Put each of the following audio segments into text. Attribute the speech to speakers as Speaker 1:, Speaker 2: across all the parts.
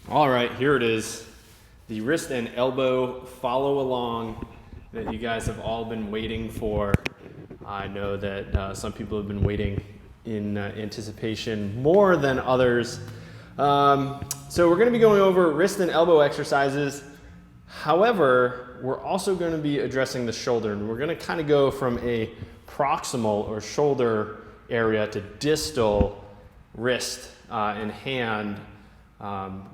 Speaker 1: All right, here it is. The wrist and elbow follow along that you guys have all been waiting for. I know that some people have been waiting in anticipation more than others. So we're going to be going over wrist and elbow exercises. However, we're also going to be addressing the shoulder, and we're going to kind of go from a proximal or shoulder area to distal wrist and hand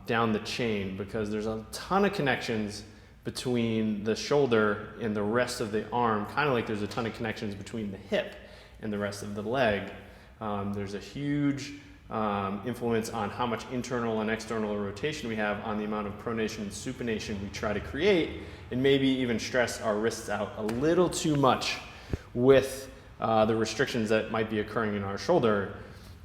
Speaker 1: down the chain, because there's a ton of connections between the shoulder and the rest of the arm, kind of like there's a ton of connections between the hip and the rest of the leg. There's a huge influence on how much internal and external rotation we have on the amount of pronation and supination we try to create, and maybe even stress our wrists out a little too much with the restrictions that might be occurring in our shoulder.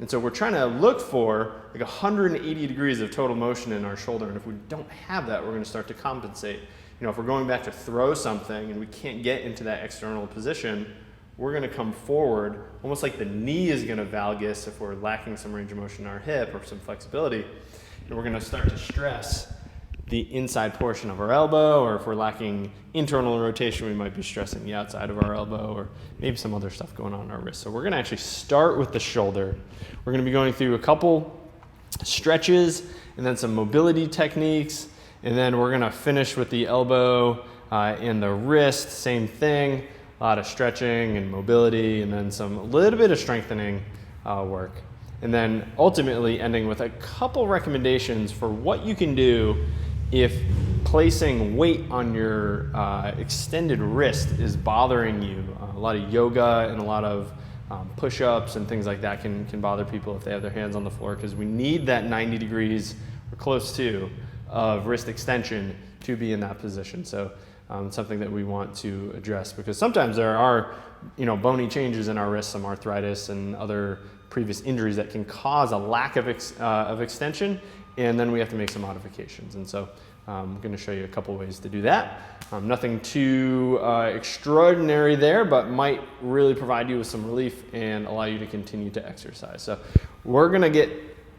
Speaker 1: And so we're trying to look for like 180 degrees of total motion in our shoulder, and if we don't have that, we're going to start to compensate. You know, if we're going back to throw something and we can't get into that external position, we're going to come forward, almost like the knee is going to valgus if we're lacking some range of motion in our hip or some flexibility, and we're going to start to stress the inside portion of our elbow, or if we're lacking internal rotation, we might be stressing the outside of our elbow, or maybe some other stuff going on in our wrist. So we're going to actually start with the shoulder. We're going to be going through a couple stretches and then some mobility techniques, and then we're going to finish with the elbow and the wrist, same thing, a lot of stretching and mobility, and then a little bit of strengthening work. And then ultimately ending with a couple recommendations for what you can do if placing weight on your extended wrist is bothering you. A lot of yoga and a lot of push-ups and things like that can bother people if they have their hands on the floor, because we need that 90 degrees or close to of wrist extension to be in that position. So something that we want to address, because sometimes there are bony changes in our wrists, some arthritis and other previous injuries that can cause a lack of extension, and then we have to make some modifications. And so I'm going to show you a couple ways to do that. Nothing too extraordinary there, but might really provide you with some relief and allow you to continue to exercise. So we're going to get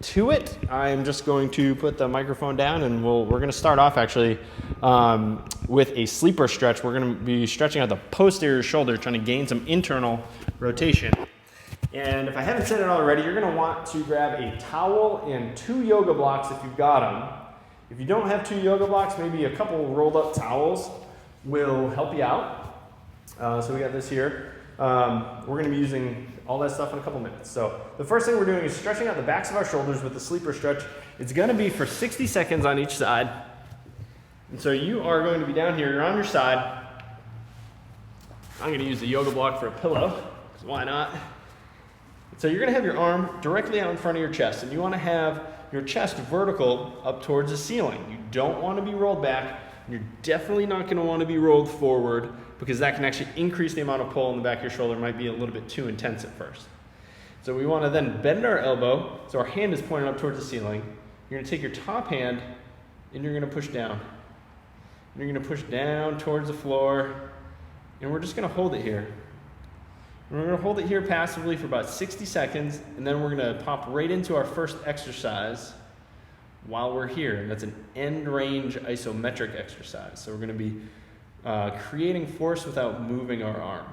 Speaker 1: to it. I'm just going to put the microphone down, and we're going to start off actually with a sleeper stretch. We're going to be stretching out the posterior shoulder, trying to gain some internal rotation. And if I haven't said it already, you're going to want to grab a towel and 2 yoga blocks if you've got them. If you don't have 2 yoga blocks, maybe a couple rolled up towels will help you out. So we got this here. We're going to be using all that stuff in a couple minutes. So the first thing we're doing is stretching out the backs of our shoulders with the sleeper stretch. It's going to be for 60 seconds on each side. And so you are going to be down here, you're on your side. I'm going to use the yoga block for a pillow, because why not? So you're going to have your arm directly out in front of your chest, and you want to have your chest vertical up towards the ceiling. You don't want to be rolled back, and you're definitely not going to want to be rolled forward, because that can actually increase the amount of pull in the back of your shoulder. It might be a little bit too intense at first. So we want to then bend our elbow, so our hand is pointed up towards the ceiling. You're going to take your top hand, and you're going to push down. And you're going to push down towards the floor, and we're just going to hold it here. We're going to hold it here passively for about 60 seconds, and then we're going to pop right into our first exercise while we're here. And that's an end range isometric exercise. So we're going to be creating force without moving our arm.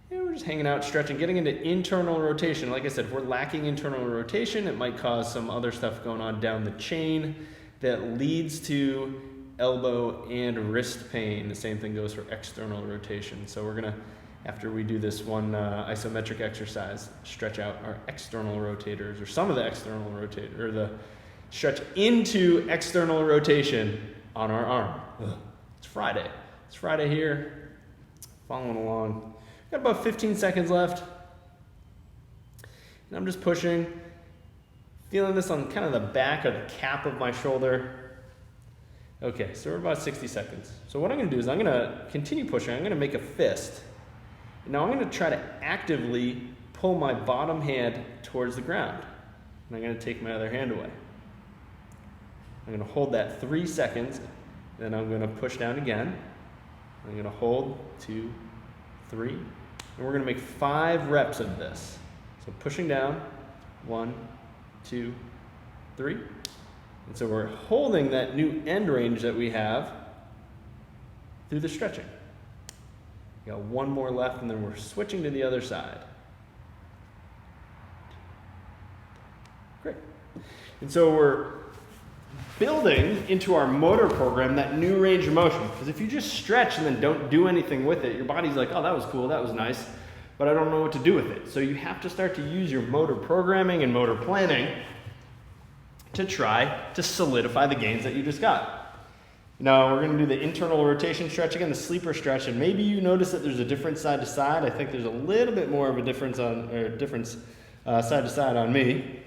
Speaker 1: And we're just hanging out, stretching, getting into internal rotation. Like I said, if we're lacking internal rotation, it might cause some other stuff going on down the chain that leads to elbow and wrist pain. The same thing goes for external rotation. So we're going to, after we do this one isometric exercise, stretch out our external rotators, or some of the external rotators, or the stretch into external rotation on our arm. It's Friday. It's Friday here. Following along. Got about 15 seconds left. And I'm just pushing, feeling this on kind of the back of the cap of my shoulder. Okay, so we're about 60 seconds. So what I'm going to do is I'm going to continue pushing. I'm going to make a fist. Now I'm going to try to actively pull my bottom hand towards the ground. And I'm going to take my other hand away. I'm going to hold that 3 seconds. Then I'm going to push down again. I'm going to hold 2, 3. And we're going to make 5 reps of this. So pushing down, 1, 2, 3. And so we're holding that new end range that we have through the stretching. We got one more left, and then we're switching to the other side. Great. And so we're building into our motor program that new range of motion. Because if you just stretch and then don't do anything with it, your body's like, oh, that was cool, that was nice, but I don't know what to do with it. So you have to start to use your motor programming and motor planning to try to solidify the gains that you just got. Now we're going to do the internal rotation stretch again, the sleeper stretch, and maybe you notice that there's a difference side to side. I think there's a little bit more of a difference side to side on me.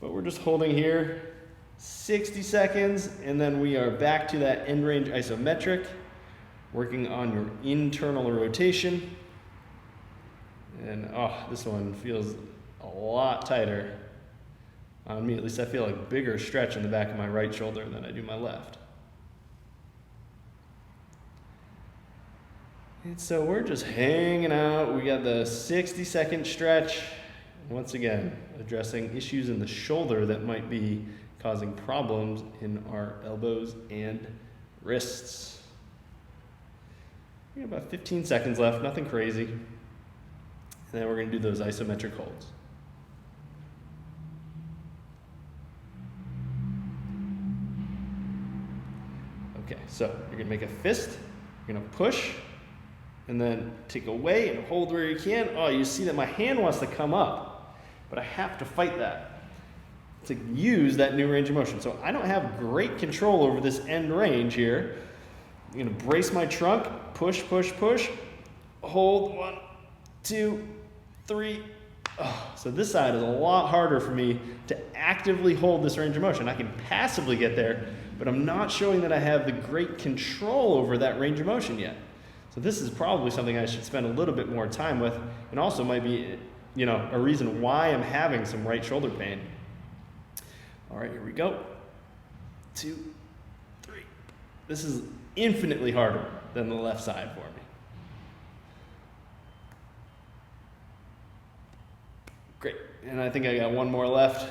Speaker 1: But we're just holding here 60 seconds, and then we are back to that end range isometric, working on your internal rotation. And oh, this one feels a lot tighter on me. At least I feel a bigger stretch in the back of my right shoulder than I do my left. And so we're just hanging out. We got the 60-second stretch. Once again, addressing issues in the shoulder that might be causing problems in our elbows and wrists. We got about 15 seconds left, nothing crazy. And then we're going to do those isometric holds. Okay, so you're going to make a fist, you're going to push, and then take away and hold where you can. Oh, you see that my hand wants to come up, but I have to fight that to use that new range of motion. So I don't have great control over this end range here. I'm going to brace my trunk, push, push, push, hold, 1, 2, 3. Oh, so this side is a lot harder for me to actively hold this range of motion. I can passively get there, but I'm not showing that I have the great control over that range of motion yet. So this is probably something I should spend a little bit more time with, and also might be, a reason why I'm having some right shoulder pain. All right, here we go. 2, 3. This is infinitely harder than the left side for me. Great, and I think I got one more left.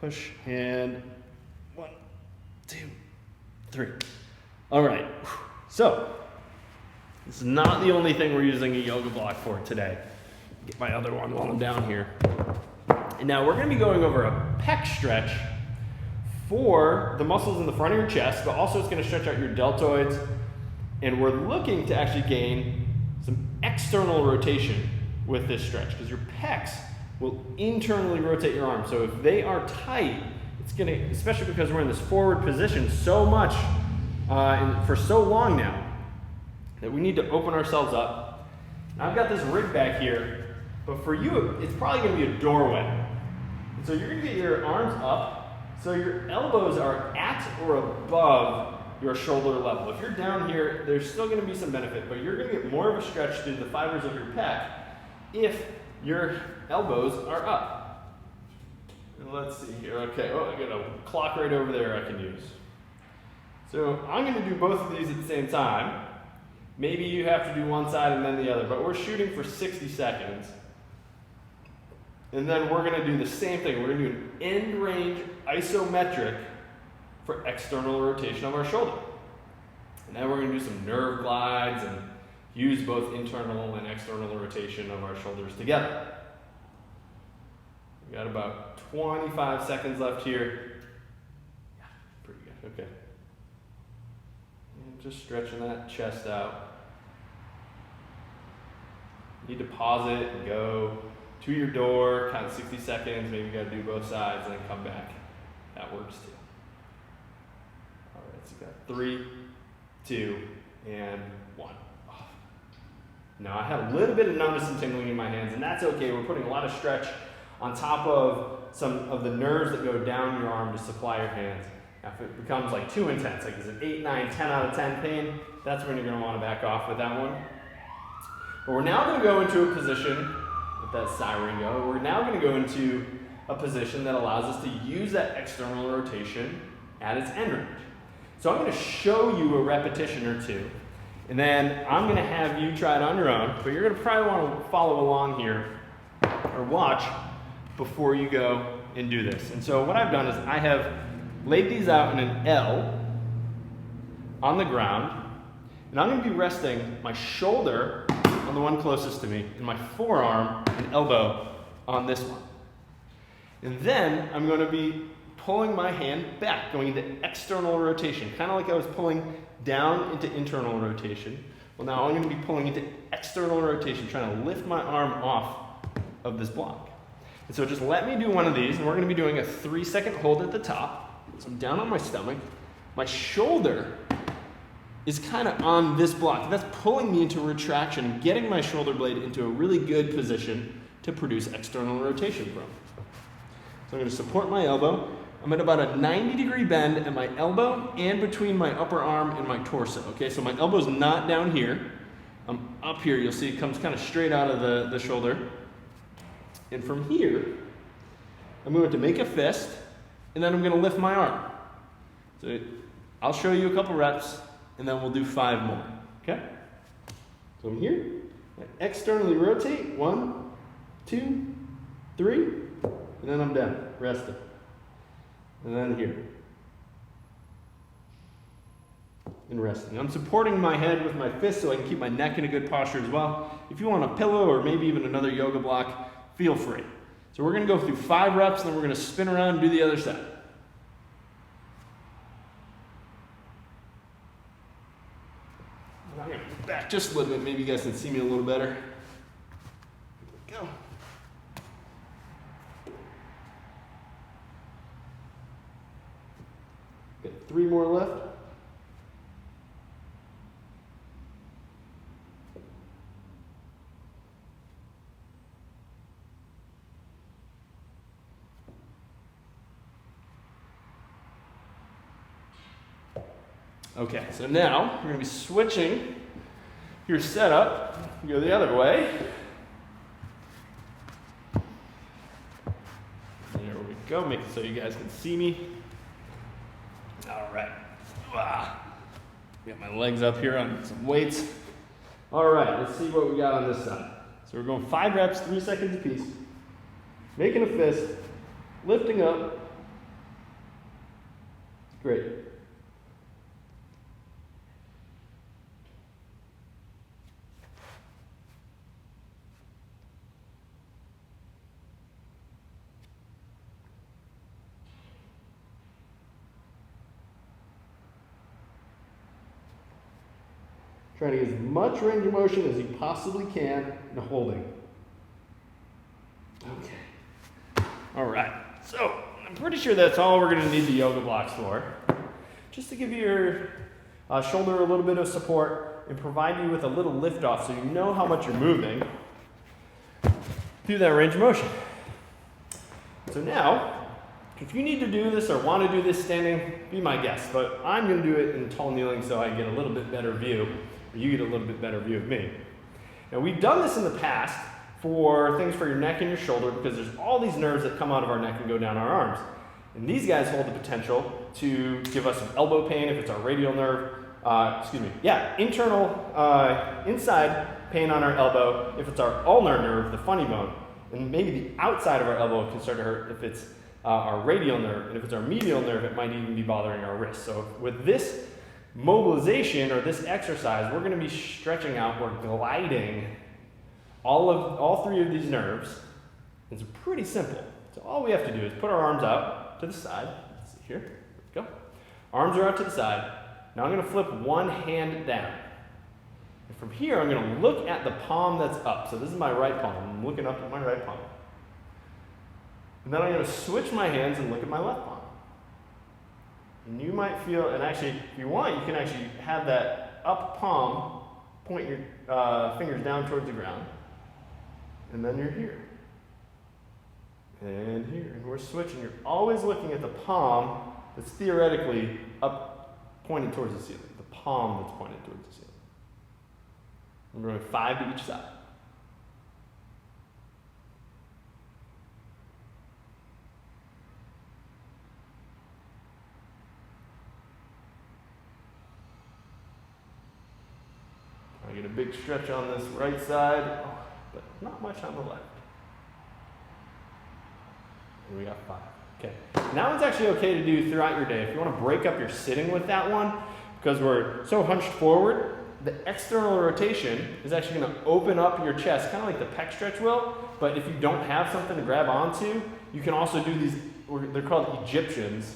Speaker 1: Push, and 1, 2, 3. All right, so this is not the only thing we're using a yoga block for today. Get my other one while I'm down here. And now we're going to be going over a pec stretch for the muscles in the front of your chest, but also it's going to stretch out your deltoids. And we're looking to actually gain some external rotation with this stretch, because your pecs will internally rotate your arms. So if they are tight, it's going to, especially because we're in this forward position so much and for so long now, that we need to open ourselves up. Now I've got this rig back here, but for you, it's probably going to be a doorway. And so you're going to get your arms up, so your elbows are at or above your shoulder level. If you're down here, there's still going to be some benefit, but you're going to get more of a stretch through the fibers of your pec if your elbows are up. And let's see here. Okay, oh, I got a clock right over there I can use. So I'm going to do both of these at the same time. Maybe you have to do one side and then the other, but we're shooting for 60 seconds. And then we're going to do the same thing. We're going to do an end range isometric for external rotation of our shoulder. And then we're going to do some nerve glides and use both internal and external rotation of our shoulders together. We've got about 25 seconds left here. Yeah, pretty good. Okay. And just stretching that chest out. You need to pause it and go to your door, count 60 seconds, maybe you got to do both sides, and then come back. That works too. All right, so you got 3, 2, and 1. Oh. Now I have a little bit of numbness and tingling in my hands, and that's okay. We're putting a lot of stretch on top of some of the nerves that go down your arm to supply your hands. Now if it becomes like too intense, like is it 8, 9, 10 out of 10 pain, that's when you're going to want to back off with that one. But we're now going to go into a position, let that siren go, we're now going to go into a position that allows us to use that external rotation at its end range. So I'm going to show you a repetition or two, and then I'm going to have you try it on your own, but you're going to probably want to follow along here, or watch, before you go and do this. And so what I've done is I have laid these out in an L on the ground, and I'm going to be resting my shoulder on the one closest to me and my forearm and elbow on this one. And then I'm going to be pulling my hand back, going into external rotation, kind of like I was pulling down into internal rotation. Well, now I'm going to be pulling into external rotation, trying to lift my arm off of this block. And so just let me do one of these, and we're going to be doing a 3-second hold at the top. So I'm down on my stomach. My shoulder is kind of on this block. That's pulling me into retraction, getting my shoulder blade into a really good position to produce external rotation from. So I'm going to support my elbow. I'm at about a 90-degree bend at my elbow and between my upper arm and my torso. Okay, so my elbow's not down here. I'm up here. You'll see it comes kind of straight out of the shoulder. And from here, I'm going to make a fist, and then I'm going to lift my arm. So I'll show you a couple reps, and then we'll do 5 more. Okay? So I'm here. I externally rotate. 1, 2, 3, and then I'm down, resting. And then here. And resting. I'm supporting my head with my fist so I can keep my neck in a good posture as well. If you want a pillow or maybe even another yoga block, feel free. So we're going to go through 5 reps, and then we're going to spin around and do the other side. I'm going to back just a little bit. Maybe you guys can see me a little better. Here we go. Got 3 more left. Okay, so now we're going to be switching your setup. Go the other way. There we go. Make it so you guys can see me. All right. Got my legs up here on some weights. All right, let's see what we got on this side. So we're going 5 reps, 3 seconds apiece. Making a fist, lifting up. Great. Trying to get as much range of motion as you possibly can in holding. Okay. All right. So I'm pretty sure that's all we're going to need the yoga blocks for. Just to give your shoulder a little bit of support and provide you with a little lift off so you know how much you're moving through that range of motion. So now, if you need to do this or want to do this standing, be my guest. But I'm going to do it in tall kneeling so I get a little bit better view. You get a little bit better view of me. Now we've done this in the past for things for your neck and your shoulder because there's all these nerves that come out of our neck and go down our arms. And these guys hold the potential to give us some elbow pain if it's our radial nerve, inside pain on our elbow if it's our ulnar nerve, the funny bone. And maybe the outside of our elbow can start to hurt if it's our radial nerve. And if it's our medial nerve, it might even be bothering our wrist. So with this mobilization or this exercise, we're going to be stretching out or gliding all 3 of these nerves. It's pretty simple. So all we have to do is put our arms out to the side. Let's see here. Here we go. Arms are out to the side. Now I'm going to flip one hand down. And from here, I'm going to look at the palm that's up. So this is my right palm. I'm looking up at my right palm. And then I'm going to switch my hands and look at my left palm. And you might feel, and actually, if you want, you can actually have that up palm, point your fingers down towards the ground, and then you're here. And here, and we're switching. You're always looking at the palm that's theoretically up, pointed towards the ceiling. The palm that's pointed towards the ceiling. We're going 5 to each side. I get a big stretch on this right side, but not much on the left. And we got 5. Okay. And that one's actually okay to do throughout your day. If you want to break up your sitting with that one, because we're so hunched forward, the external rotation is actually going to open up your chest, kind of like the pec stretch will. But if you don't have something to grab onto, you can also do these, they're called Eqyptians,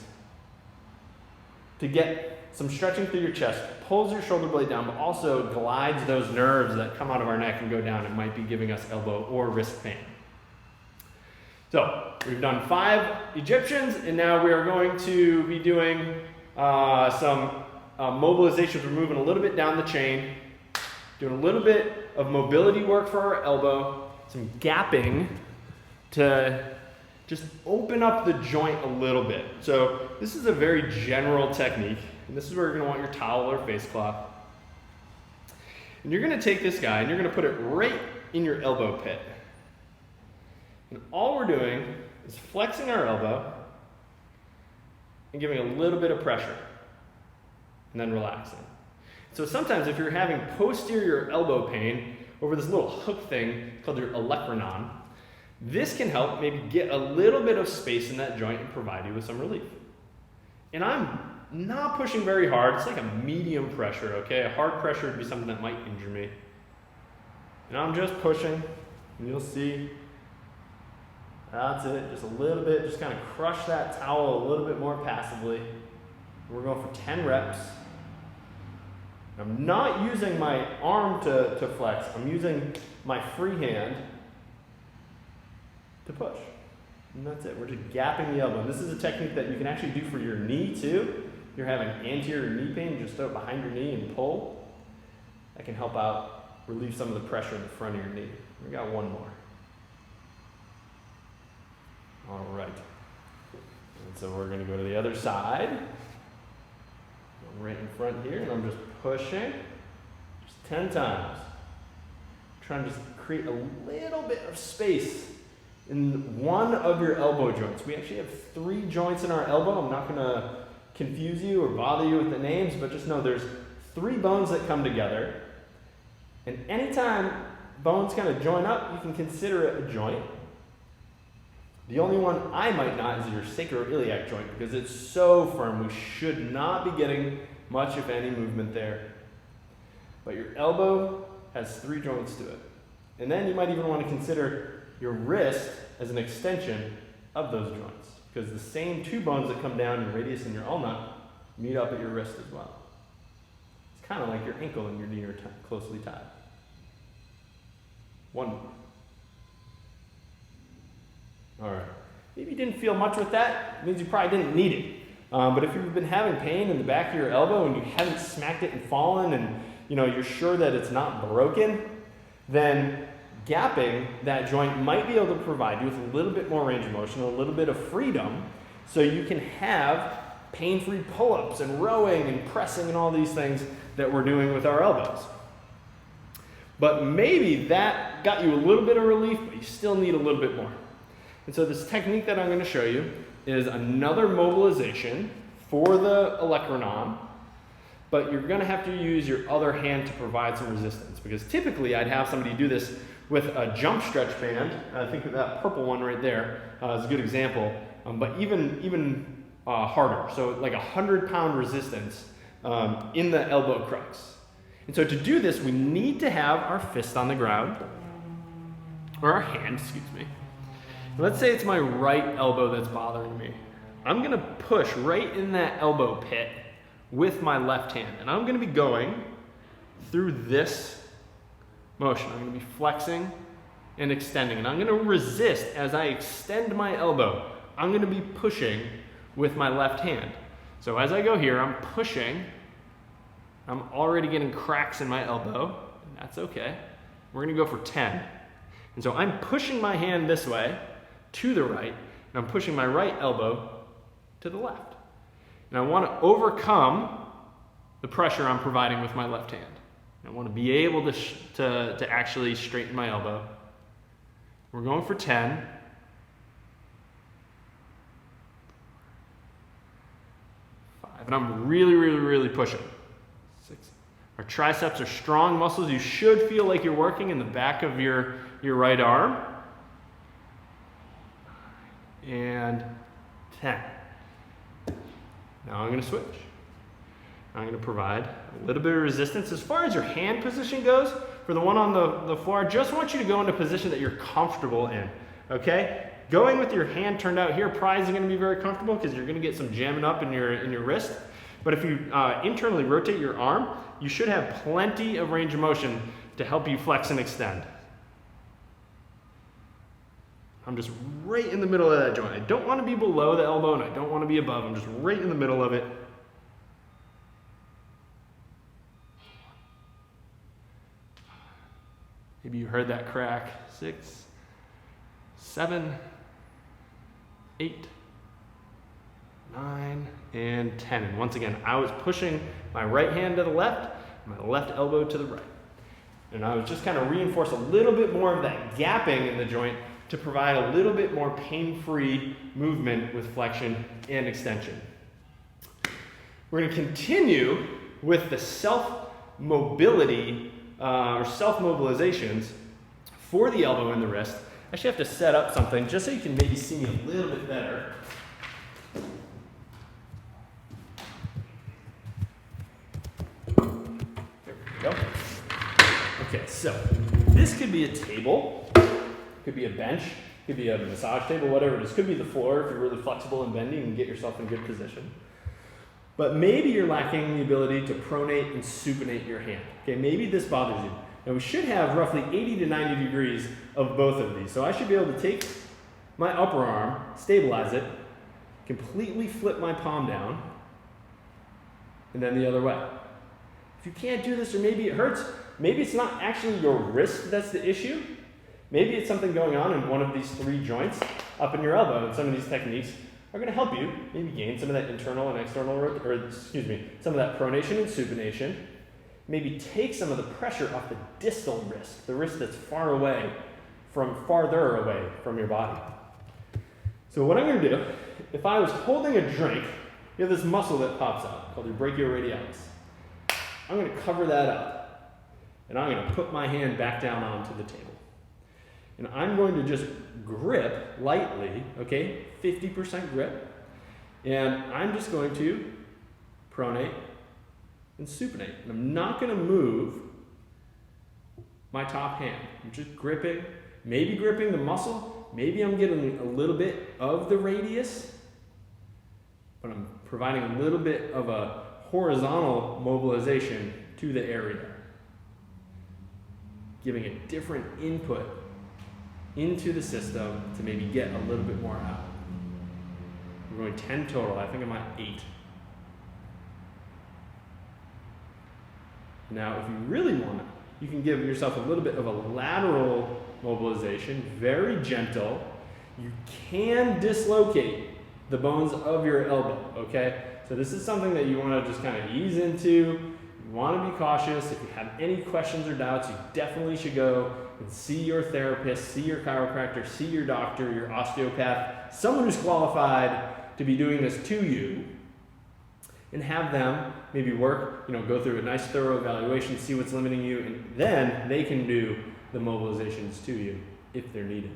Speaker 1: to get some stretching through your chest, pulls your shoulder blade down, but also glides those nerves that come out of our neck and go down and might be giving us elbow or wrist pain. So we've done 5 Eqyptians, and now we are going to be doing some mobilizations. We're moving a little bit down the chain, doing a little bit of mobility work for our elbow, some gapping to just open up the joint a little bit. So this is a very general technique, and this is where you're going to want your towel or face cloth. And you're going to take this guy and you're going to put it right in your elbow pit. And all we're doing is flexing our elbow and giving a little bit of pressure, and then relaxing. So sometimes if you're having posterior elbow pain over this little hook thing called your olecranon, this can help maybe get a little bit of space in that joint and provide you with some relief. And I'm not pushing very hard. It's like a medium pressure, okay? A hard pressure would be something that might injure me. And I'm just pushing, and you'll see. That's it, just a little bit. Just kind of crush that towel a little bit more passively. We're going for 10 reps. I'm not using my arm to flex. I'm using my free hand to push. And that's it. We're just gapping the elbow. This is a technique that you can actually do for your knee too. If you're having anterior knee pain, just throw it behind your knee and pull. That can help out, relieve some of the pressure in the front of your knee. We got one more. All right. And so we're going to go to the other side. I'm right in front here, and I'm just pushing. Just 10 times. Trying to just create a little bit of space in one of your elbow joints. We actually have 3 joints in our elbow. I'm not going to confuse you or bother you with the names, but just know there's 3 bones that come together. And anytime bones kind of join up, you can consider it a joint. The only one I might not is your sacroiliac joint, because it's so firm. We should not be getting much, if any, movement there. But your elbow has 3 joints to it. And then you might even want to consider your wrist as an extension of those joints, because the same 2 bones that come down, your radius and your ulna, meet up at your wrist as well. It's kind of like your ankle and your knee are closely tied. One more. All right. Maybe you didn't feel much with that. It means you probably didn't need it. But if you've been having pain in the back of your elbow and you haven't smacked it and fallen, and you're sure that it's not broken, then gapping that joint might be able to provide you with a little bit more range of motion, a little bit of freedom, so you can have pain-free pull-ups and rowing and pressing and all these things that we're doing with our elbows. But maybe that got you a little bit of relief, but you still need a little bit more. And so this technique that I'm going to show you is another mobilization for the olecranon, but you're going to have to use your other hand to provide some resistance, because typically I'd have somebody do this with a jump stretch band. I think that purple one right there is a good example, but even harder. So like 100-pound resistance in the elbow crux. And so to do this, we need to have our fist on the ground, or our hand, excuse me. Let's say it's my right elbow that's bothering me. I'm going to push right in that elbow pit with my left hand. And I'm going to be going through this motion. I'm going to be flexing and extending. And I'm going to resist as I extend my elbow. I'm going to be pushing with my left hand. So as I go here, I'm pushing. I'm already getting cracks in my elbow. And that's okay. We're going to go for 10. And so I'm pushing my hand this way to the right, and I'm pushing my right elbow to the left. And I want to overcome the pressure I'm providing with my left hand. I want to be able to actually straighten my elbow. We're going for 10. 5. And I'm really pushing. 6. Our triceps are strong muscles. You should feel like you're working in the back of your right arm. and 10. Now I'm going to switch. I'm going to provide a little bit of resistance. As far as your hand position goes, for the one on the floor, I just want you to go into a position that you're comfortable in, okay? Going with your hand turned out here probably isn't going to be very comfortable because you're going to get some jamming up in your wrist. But if you internally rotate your arm, you should have plenty of range of motion to help you flex and extend. I'm just right in the middle of that joint. I don't want to be below the elbow and I don't want to be above. I'm just right in the middle of it. Maybe you heard that crack. 6, 7, 8, 9, and 10. And once again, I was pushing my right hand to the left, my left elbow to the right. And I was just kind of reinforce a little bit more of that gapping in the joint to provide a little bit more pain-free movement with flexion and extension. We're going to continue with the self-mobility or self-mobilizations for the elbow and the wrist. I actually have to set up something just so you can maybe see me a little bit better. There we go. Okay, so this could be a table, could be a bench, could be a massage table, whatever it is. Could be the floor if you're really flexible and bendy and get yourself in good position. But maybe you're lacking the ability to pronate and supinate your hand. Okay, maybe this bothers you. Now we should have roughly 80 to 90 degrees of both of these. So I should be able to take my upper arm, stabilize it, completely flip my palm down, and then the other way. If you can't do this, or maybe it hurts, maybe it's not actually your wrist that's the issue. Maybe it's something going on in one of these 3 joints up in your elbow, and some of these techniques are going to help you maybe gain some of that internal and external, some of that pronation and supination. Maybe take some of the pressure off the distal wrist, the wrist that's farther away from your body. So what I'm going to do, if I was holding a drink, you have this muscle that pops out called your brachioradialis. I'm going to cover that up, and I'm going to put my hand back down onto the table. And I'm going to just grip lightly, okay, 50% grip, and I'm just going to pronate and supinate. And I'm not going to move my top hand. I'm just gripping, maybe gripping the muscle, maybe I'm getting a little bit of the radius, but I'm providing a little bit of a horizontal mobilization to the area, giving a different input into the system to maybe get a little bit more out. We're going 10 total. I think I'm at 8. Now, if you really want it, you can give yourself a little bit of a lateral mobilization, very gentle. You can dislocate the bones of your elbow, okay? So this is something that you want to just kind of ease into. You want to be cautious. If you have any questions or doubts, you definitely should go and see your therapist, see your chiropractor, see your doctor, your osteopath, someone who's qualified to be doing this to you, and have them maybe work, go through a nice thorough evaluation, see what's limiting you, and then they can do the mobilizations to you if they're needed.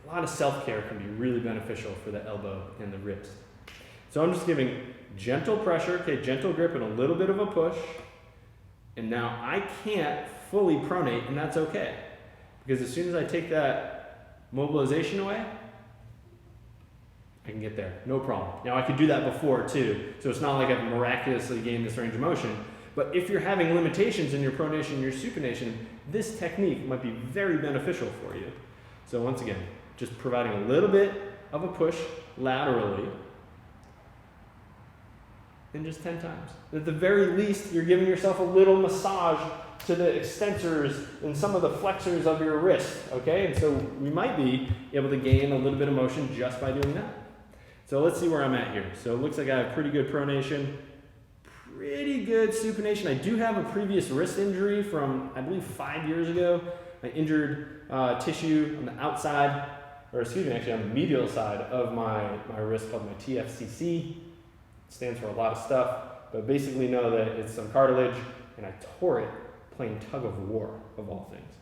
Speaker 1: A lot of self-care can be really beneficial for the elbow and the wrist. So I'm just giving gentle pressure, okay, gentle grip and a little bit of a push. And now I can't fully pronate, and that's okay. Because as soon as I take that mobilization away, I can get there, no problem. Now I could do that before too, so it's not like I've miraculously gained this range of motion. But if you're having limitations in your pronation and your supination, this technique might be very beneficial for you. So once again, just providing a little bit of a push laterally, and just 10 times. At the very least, you're giving yourself a little massage to the extensors and some of the flexors of your wrist, okay? And so we might be able to gain a little bit of motion just by doing that. So let's see where I'm at here. So it looks like I have pretty good pronation, pretty good supination. I do have a previous wrist injury from, I believe, 5 years ago. I injured tissue on the outside, actually on the medial side of my wrist called my TFCC. It stands for a lot of stuff, but basically know that it's some cartilage, and I tore it playing tug of war, of all things.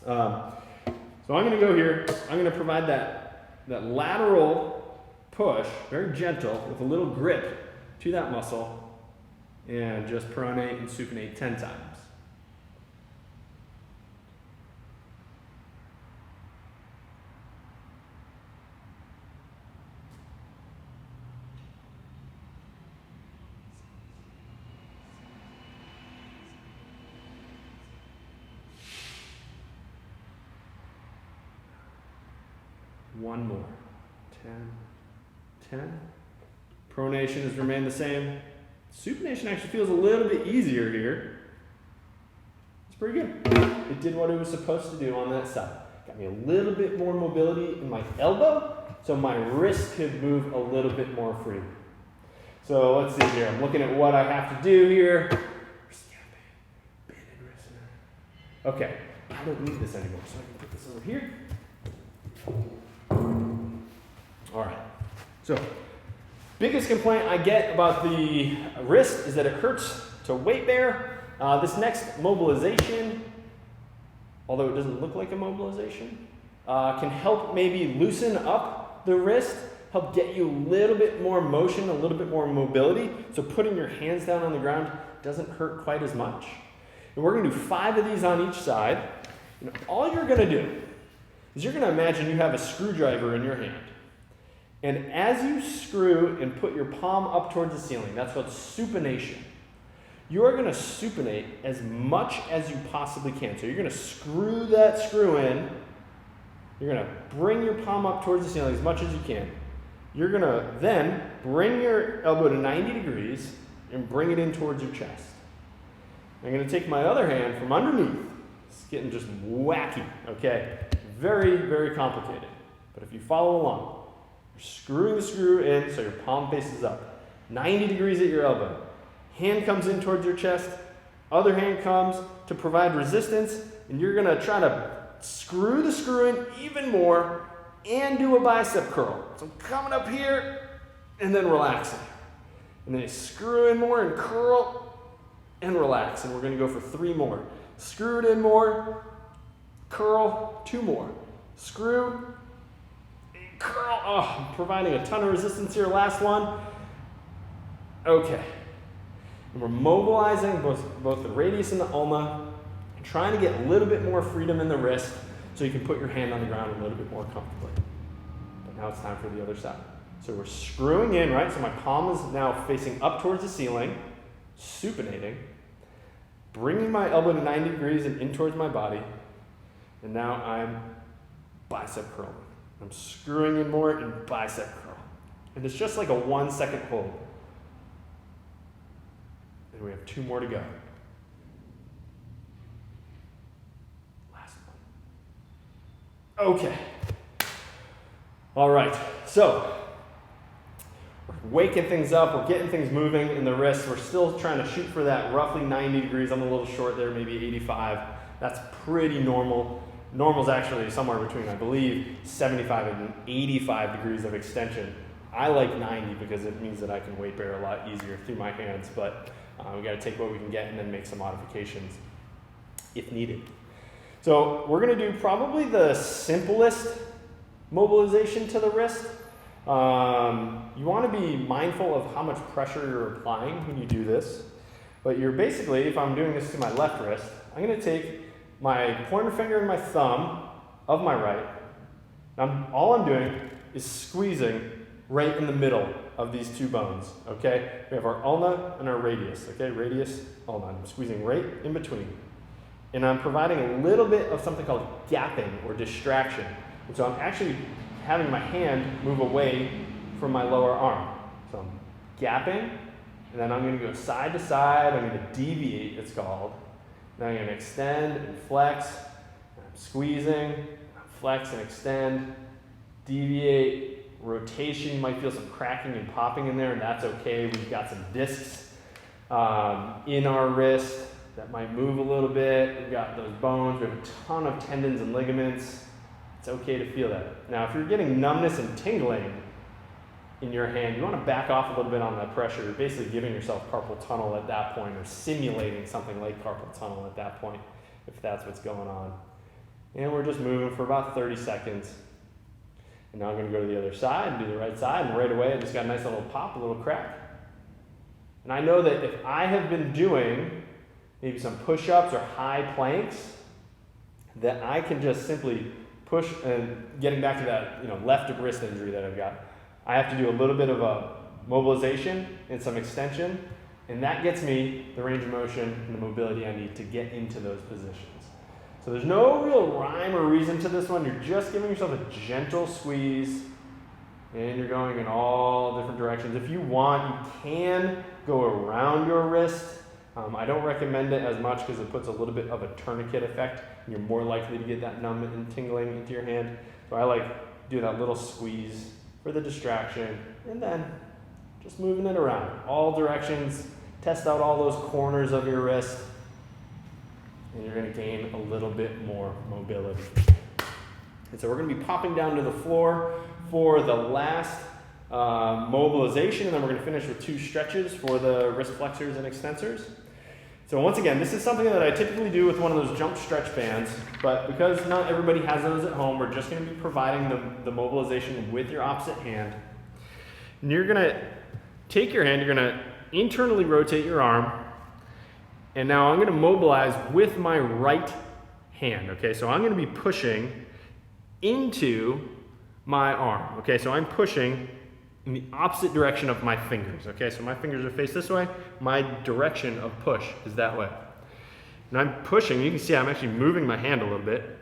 Speaker 1: So I'm going to go here. I'm going to provide that that lateral push, very gentle, with a little grip to that muscle, and just pronate and supinate 10 times. One more. 10, 10. Pronation has remained the same. Supination actually feels a little bit easier here. It's pretty good. It did what it was supposed to do on that side. Got me a little bit more mobility in my elbow, so my wrist could move a little bit more freely. So let's see here. I'm looking at what I have to do here. Okay, I don't need this anymore, so I can put this over here. All right, so biggest complaint I get about the wrist is that it hurts to weight bear. This next mobilization, although it doesn't look like a mobilization, can help maybe loosen up the wrist, help get you a little bit more motion, a little bit more mobility, so putting your hands down on the ground doesn't hurt quite as much. And we're gonna do 5 of these on each side. And all you're gonna do is you're gonna imagine you have a screwdriver in your hand. And as you screw and put your palm up towards the ceiling, that's called supination. You are going to supinate as much as you possibly can. So you're going to screw that screw in. You're going to bring your palm up towards the ceiling as much as you can. You're going to then bring your elbow to 90 degrees and bring it in towards your chest. I'm going to take my other hand from underneath. It's getting just wacky, okay? Very, very complicated. But if you follow along, screwing the screw in so your palm faces up. 90 degrees at your elbow. Hand comes in towards your chest. Other hand comes to provide resistance. And you're going to try to screw the screw in even more and do a bicep curl. So I'm coming up here and then relaxing. And then you screw in more and curl and relax. And we're going to go for 3 more. Screw it in more. Curl. 2 more. Screw. Curl. Oh, I'm providing a ton of resistance here. Last one. Okay. And we're mobilizing both the radius and the ulna, and trying to get a little bit more freedom in the wrist so you can put your hand on the ground a little bit more comfortably. But now it's time for the other side. So we're screwing in, right? So my palm is now facing up towards the ceiling, supinating, bringing my elbow to 90 degrees and in towards my body, and now I'm bicep curling. I'm screwing in more and bicep curl. And it's just like a 1-second hold. And we have 2 more to go. Last one. Okay. All right. So, we're waking things up. We're getting things moving in the wrist. We're still trying to shoot for that roughly 90 degrees. I'm a little short there, maybe 85. That's pretty normal. Normal is actually somewhere between, I believe, 75 and 85 degrees of extension. I like 90 because it means that I can weight bear a lot easier through my hands, but we got to take what we can get and then make some modifications if needed. So we're going to do probably the simplest mobilization to the wrist. You want to be mindful of how much pressure you're applying when you do this, but you're basically, if I'm doing this to my left wrist, I'm going to take my pointer finger and my thumb of my right. All I'm doing is squeezing right in the middle of these 2 bones, okay? We have our ulna and our radius, okay? Radius, ulna. I'm squeezing right in between. And I'm providing a little bit of something called gapping or distraction. And so I'm actually having my hand move away from my lower arm. So I'm gapping, and then I'm going to go side to side. I'm going to deviate, it's called. Now I'm going to extend and flex. And I'm squeezing, flex and extend, deviate, rotation. You might feel some cracking and popping in there, and that's okay. We've got some discs in our wrist that might move a little bit. We've got those bones. We have a ton of tendons and ligaments. It's okay to feel that. Now, if you're getting numbness and tingling in your hand, you want to back off a little bit on that pressure. You're basically giving yourself carpal tunnel at that point, or simulating something like carpal tunnel at that point, if that's what's going on. And we're just moving for about 30 seconds. And now I'm gonna go to the other side and do the right side, and right away I just got a nice little pop, a little crack. And I know that if I have been doing maybe some push-ups or high planks, that I can just simply push, and getting back to that left wrist injury that I've got, I have to do a little bit of a mobilization and some extension, and that gets me the range of motion and the mobility I need to get into those positions. So there's no real rhyme or reason to this one. You're just giving yourself a gentle squeeze, and you're going in all different directions. If you want, you can go around your wrist. I don't recommend it as much because it puts a little bit of a tourniquet effect, and you're more likely to get that numb and tingling into your hand. So I like do that little squeeze for the distraction, and then just moving it around all directions. Test out all those corners of your wrist, and you're going to gain a little bit more mobility. And so we're going to be popping down to the floor for the last mobilization, and then we're going to finish with 2 stretches for the wrist flexors and extensors. So once again, this is something that I typically do with one of those jump stretch bands, but because not everybody has those at home, we're just going to be providing the mobilization with your opposite hand. And you're going to take your hand, you're going to internally rotate your arm, and now I'm going to mobilize with my right hand, okay? So I'm going to be pushing into my arm, okay? So I'm pushing in the opposite direction of my fingers, okay? So my fingers are faced this way, my direction of push is that way. And I'm pushing, you can see I'm actually moving my hand a little bit,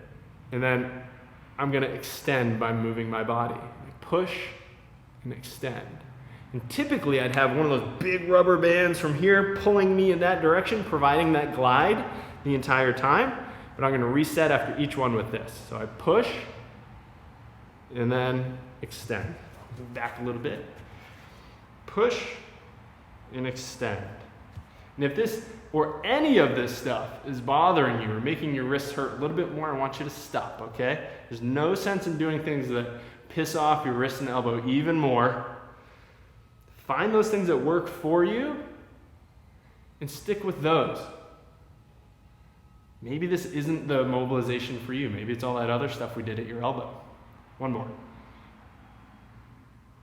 Speaker 1: and then I'm gonna extend by moving my body. Push and extend. And typically I'd have one of those big rubber bands from here pulling me in that direction, providing that glide the entire time, but I'm gonna reset after each one with this. So I push, and then extend. Back a little bit. Push and extend. And if this or any of this stuff is bothering you or making your wrists hurt a little bit more, I want you to stop, okay? There's no sense in doing things that piss off your wrist and elbow even more. Find those things that work for you and stick with those. Maybe this isn't the mobilization for you. Maybe it's all that other stuff we did at your elbow. One more.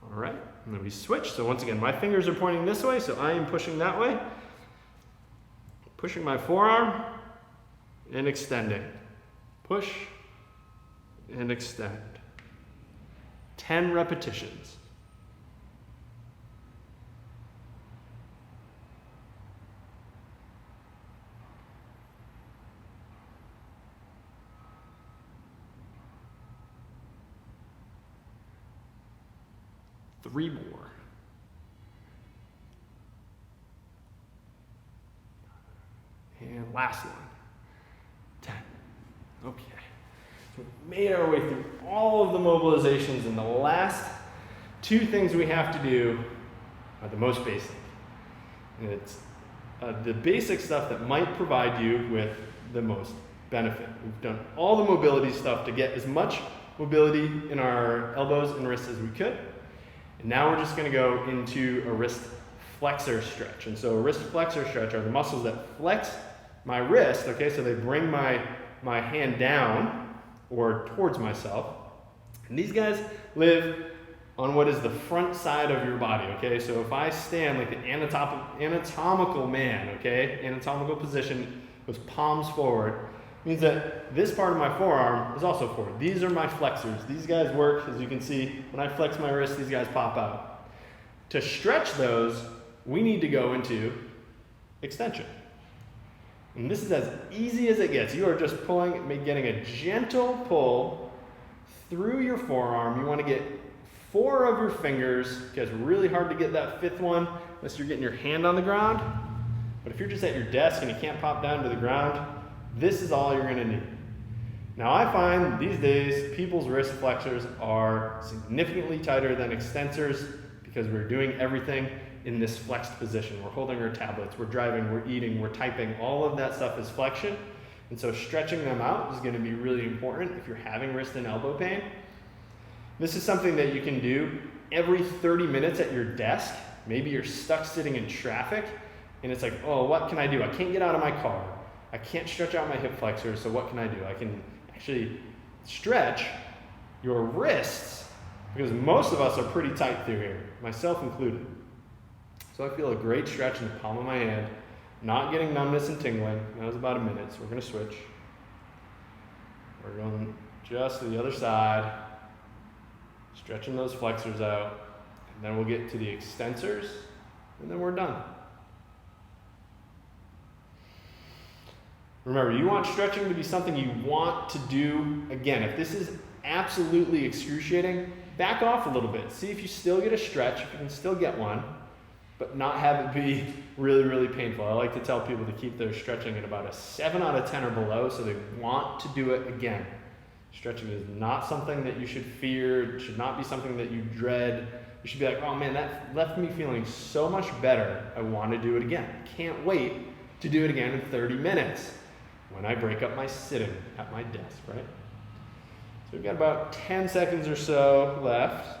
Speaker 1: All right, and then we switch. So once again, my fingers are pointing this way, so I am pushing that way. Pushing my forearm and extending. Push and extend. 10 repetitions. Three more. And last one. 10. Okay. So we made our way through all of the mobilizations, and the last 2 things we have to do are the most basic. And it's the basic stuff that might provide you with the most benefit. We've done all the mobility stuff to get as much mobility in our elbows and wrists as we could. And now we're just going to go into a wrist flexor stretch. And so a wrist flexor stretch are the muscles that flex my wrist, okay? So they bring my hand down or towards myself. And these guys live on what is the front side of your body, okay? So if I stand like the anatomical man, okay? Anatomical position with palms forward, means that this part of my forearm is also forward. These are my flexors. These guys work, as you can see, when I flex my wrist, these guys pop out. To stretch those, we need to go into extension. And this is as easy as it gets. You are just getting a gentle pull through your forearm. You want to get 4 of your fingers. It's really hard to get that 5th one unless you're getting your hand on the ground. But if you're just at your desk and you can't pop down to the ground, this is all you're going to need. Now I find these days people's wrist flexors are significantly tighter than extensors because we're doing everything in this flexed position. We're holding our tablets, we're driving, we're eating, we're typing. All of that stuff is flexion. And so stretching them out is going to be really important if you're having wrist and elbow pain. This is something that you can do every 30 minutes at your desk. Maybe you're stuck sitting in traffic and it's like, oh, what can I do? I can't get out of my car. I can't stretch out my hip flexors, so what can I do? I can actually stretch your wrists because most of us are pretty tight through here, myself included. So I feel a great stretch in the palm of my hand, not getting numbness and tingling. That was about a minute, so we're going to switch. We're going just to the other side, stretching those flexors out, and then we'll get to the extensors, and then we're done. Remember, you want stretching to be something you want to do again. If this is absolutely excruciating, back off a little bit. See if you still get a stretch, if you can still get one, but not have it be really, really painful. I like to tell people to keep their stretching at about a 7 out of 10 or below, so they want to do it again. Stretching is not something that you should fear. It should not be something that you dread. You should be like, oh man, that left me feeling so much better. I want to do it again. Can't wait to do it again in 30 minutes when I break up my sitting at my desk, right? So we've got about 10 seconds or so left.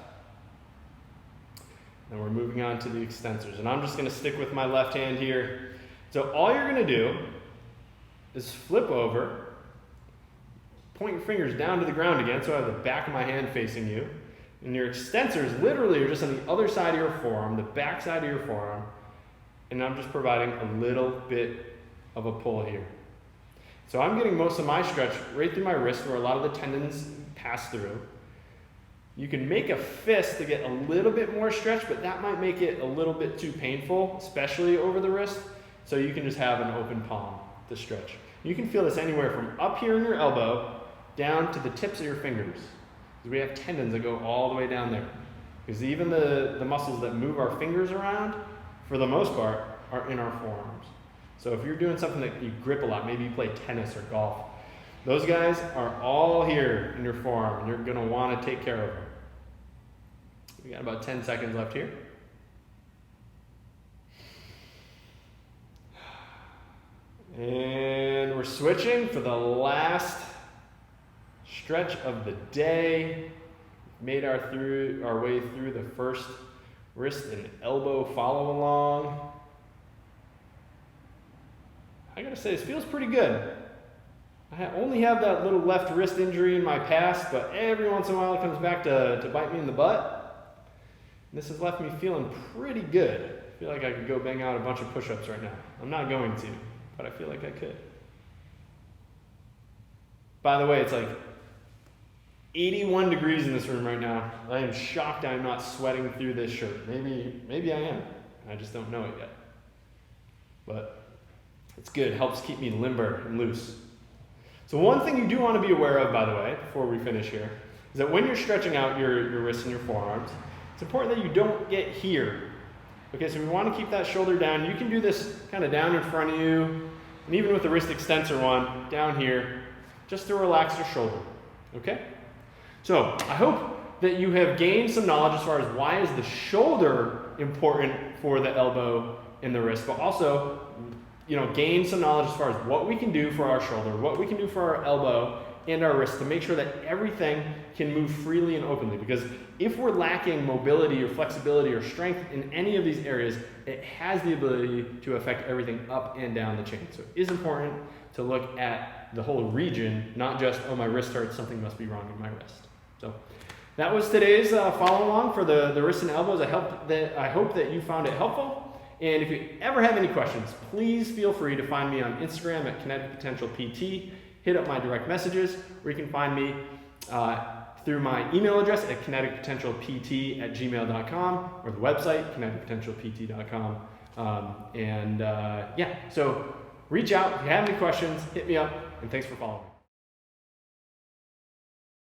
Speaker 1: And we're moving on to the extensors. And I'm just going to stick with my left hand here. So all you're going to do is flip over, point your fingers down to the ground again, so I have the back of my hand facing you. And your extensors literally are just on the other side of your forearm, the back side of your forearm. And I'm just providing a little bit of a pull here. So I'm getting most of my stretch right through my wrist where a lot of the tendons pass through. You can make a fist to get a little bit more stretch, but that might make it a little bit too painful, especially over the wrist. So you can just have an open palm to stretch. You can feel this anywhere from up here in your elbow down to the tips of your fingers. Because we have tendons that go all the way down there. Because even the muscles that move our fingers around, for the most part, are in our forearms. So if you're doing something that you grip a lot, maybe you play tennis or golf, those guys are all here in your forearm, and you're going to want to take care of them. We got about 10 seconds left here. And we're switching for the last stretch of the day. Made our way through the first wrist and elbow follow along. I gotta say, this feels pretty good. I only have that little left wrist injury in my past, but every once in a while it comes back to bite me in the butt. And this has left me feeling pretty good. I feel like I could go bang out a bunch of push-ups right now. I'm not going to, but I feel like I could. By the way, it's like 81 degrees in this room right now. I am shocked I'm not sweating through this shirt. Maybe I am. I just don't know it yet. But it's good. It helps keep me limber and loose. So one thing you do want to be aware of, by the way, before we finish here, is that when you're stretching out your wrists and your forearms, it's important that you don't get here. Okay, so we want to keep that shoulder down. You can do this kind of down in front of you, and even with the wrist extensor one, down here, just to relax your shoulder. Okay? So I hope that you have gained some knowledge as far as why is the shoulder important for the elbow and the wrist, but also gain some knowledge as far as what we can do for our shoulder, what we can do for our elbow and our wrist to make sure that everything can move freely and openly. Because if we're lacking mobility or flexibility or strength in any of these areas, it has the ability to affect everything up and down the chain. So it is important to look at the whole region, not just, oh, my wrist hurts, something must be wrong in my wrist. So that was today's follow along for the wrists and elbows. I hope that you found it helpful. And if you ever have any questions, please feel free to find me on Instagram at Kinetic Potential PT. Hit up my direct messages, or you can find me through my email address at kineticpotentialpt@gmail.com or the website, kineticpotentialpt.com. So reach out if you have any questions, hit me up, and thanks for following.